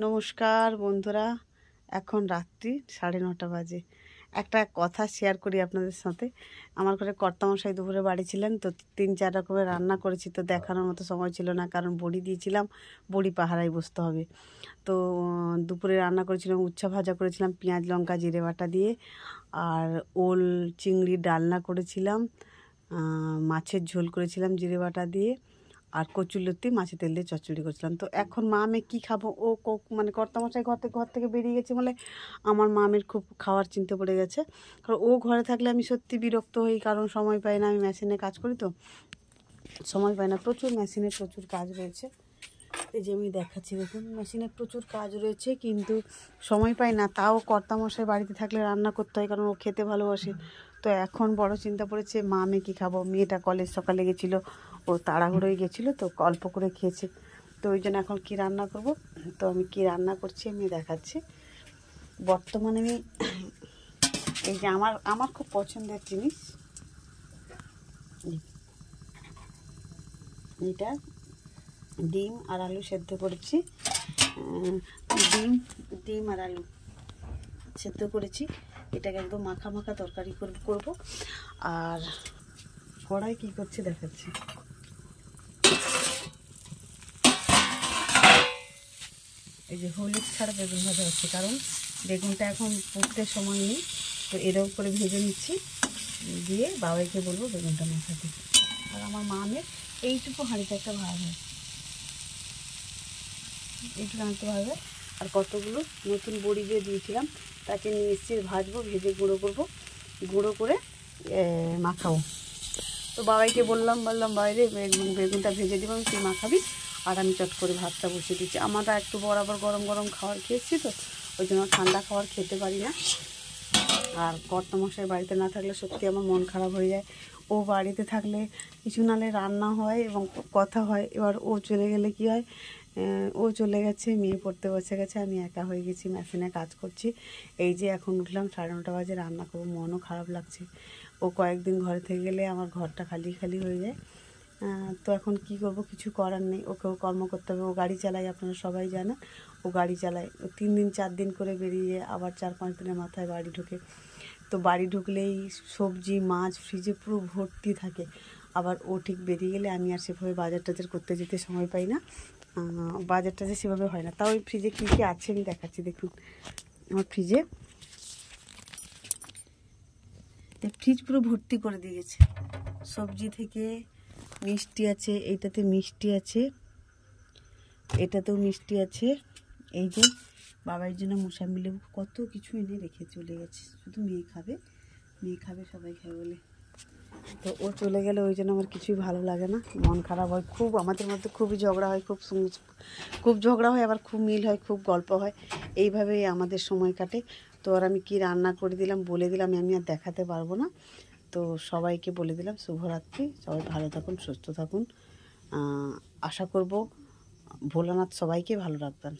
নমস্কার বন্ধুরা, এখন রাত্রি 9:30 বাজে। একটা কথা শেয়ার করি আপনাদের সাথে। আমার ঘরে কর্তামশাই দুপুরে বাড়ি ছিলেন, তো 3-4 রকমের রান্না করেছি, তো দেখানোর মতো সময় ছিল না, কারণ বড়ি দিয়েছিলাম, বড়ি পাহারায় বসতে হবে। তো দুপুরে রান্না করেছিলাম, উচ্ছা ভাজা করেছিলাম পেঁয়াজ লঙ্কা জিরে বাটা দিয়ে, আর ওল চিংড়ির ডালনা করেছিলাম, মাছের ঝোল করেছিলাম জিরে বাটা দিয়ে, আর কচুরলতি মাছের তেল দিয়ে চচ্চড়ি করছিলাম। তো এখন মা-মেয়ে কী খাবো, ও মানে কর্তামশাই ঘর থেকে বেরিয়ে গেছে বলে আমার মা-মেয়ের খুব খাওয়ার চিন্তা পড়ে গেছে। কারণ ও ঘরে থাকলে আমি সত্যি বিরক্ত হই, কারণ সময় পাই না, আমি মেশিনে কাজ করি, তো সময় পাই না। প্রচুর মেশিনে প্রচুর কাজ রয়েছে, এই যে আমি দেখাচ্ছি, দেখুন মেশিনে প্রচুর কাজ রয়েছে, কিন্তু সময় পাই না। তাও কর্তামশাই বাড়িতে থাকলে রান্না করতে হয়, কারণ ও খেতে ভালোবাসে। তো এখন বড় চিন্তা পড়েছে, মা-মেয়ে কী খাবো। মেয়েটা কলেজ সকালে গেছিলো, ও তাড়াহুড়োয় গেছিলো, তো অল্প করে খেয়েছে। তো ওই জন্য এখন কী রান্না করব, তো আমি কী রান্না করছি আমি দেখাচ্ছি। বর্তমানে আমি এই যে আমার খুব পছন্দের জিনিস এটা, ডিম আর আলু সেদ্ধ করেছি, ডিম আর আলু সেদ্ধ করেছি। এটাকে একদম মাখা মাখা তরকারি করব। আর কড়াই কী করছি দেখাচ্ছি। এই যে হলুদ ছাড়া বেগুন ভাজা হচ্ছে, কারণ বেগুনটা এখন পুড়তে সময় নেই, তো এরকম করে ভেজে নিচ্ছি, দিয়ে বাবাইকে বলবো বেগুনটা মাখাতে। আর আমার মা-মেয়ের এইটুকু হাঁড়িতে একটা ভাগ হয়, এইটুকু আনতে হবে। আর কতগুলো নতুন বড়ি দিয়ে দিয়েছিলাম, তাকে নিয়ে এসেছি, ভাজবো, ভেজে গুঁড়ো করবো, গুঁড়ো করে মাখাবো। তো বাবাইকে বললাম বাইরে বেগুনটা ভেজে দিব, তুই মাখাবি, আর আমি চট করে ভাতটা বসিয়ে দিচ্ছি। আমরা একটু বরাবর গরম গরম খাবার খেয়েছি, তো ওই জন্য ঠান্ডা খাবার খেতে পারি না। আর কর্তামশাই বাড়িতে না থাকলে সত্যি আমার মন খারাপ হয়ে যায়। ও বাড়িতে থাকলে কিছু নালে রান্না হয় এবং কথা হয়। এবার ও চলে গেলে কি হয়, ও চলে গেছে, মেয়ে পড়তে বসে গেছে, আমি একা হয়ে গেছি, মেশিনে কাজ করছি। এই যে এখন উঠলাম 9:30 বাজে, রান্না করবো, মনও খারাপ লাগছে। ও কয়েকদিন ঘরে থেকে গেলে আমার ঘরটা খালি খালি হয়ে যায়। তো এখন কি করব, কিছু করার নেই, ওকেও কর্ম করতে হবে। ও গাড়ি চালায়, আপনারা সবাই জানেন, ও গাড়ি চালায়। ও 3 দিন 4 দিন করে বেরিয়ে আবার 4-5 দিনের মাথায় বাড়ি ঢোকে। তো বাড়ি ঢুকলেই সবজি মাছ ফ্রিজে পুরো ভর্তি থাকে। আবার ও ঠিক বেরিয়ে গেলে আমি আর সেভাবে বাজার টাজার করতে যেতে সময় পাই না, বাজার টাজার সেভাবে হয় না। তাও ওই ফ্রিজে কী কী আছে আমি দেখাচ্ছি, দেখুন আমার ফ্রিজ পুরো ভর্তি করে দিয়েছে, সবজি থেকে মিষ্টি আছে, এইটাতে মিষ্টি আছে, এটাতেও মিষ্টি আছে। এই যে বাবার জন্য মোসাম্বি লেবু, কত কিছু এনে রেখে চলে গেছে, শুধু মেয়ে খাবে সবাই খাবে বলে। তো ও চলে গেলে ওই জন্য আমার কিছুই ভালো লাগে না, মন খারাপ হয় খুব। আমাদের মধ্যে খুবই ঝগড়া হয়, খুব ঝগড়া হয়, আবার খুব মিল হয়, খুব গল্প হয়, এইভাবেই আমাদের সময় কাটে। তো আর আমি কি রান্না করে দিলাম বলে দিলাম, আমি আর দেখাতে পারবো না। তো সবাইকে বলে দিলাম শুভরাত্রি, সবাই ভালো থাকুন, সুস্থ থাকুন। আশা করব ভোলানাথ সবাইকে ভালো রাখবেন।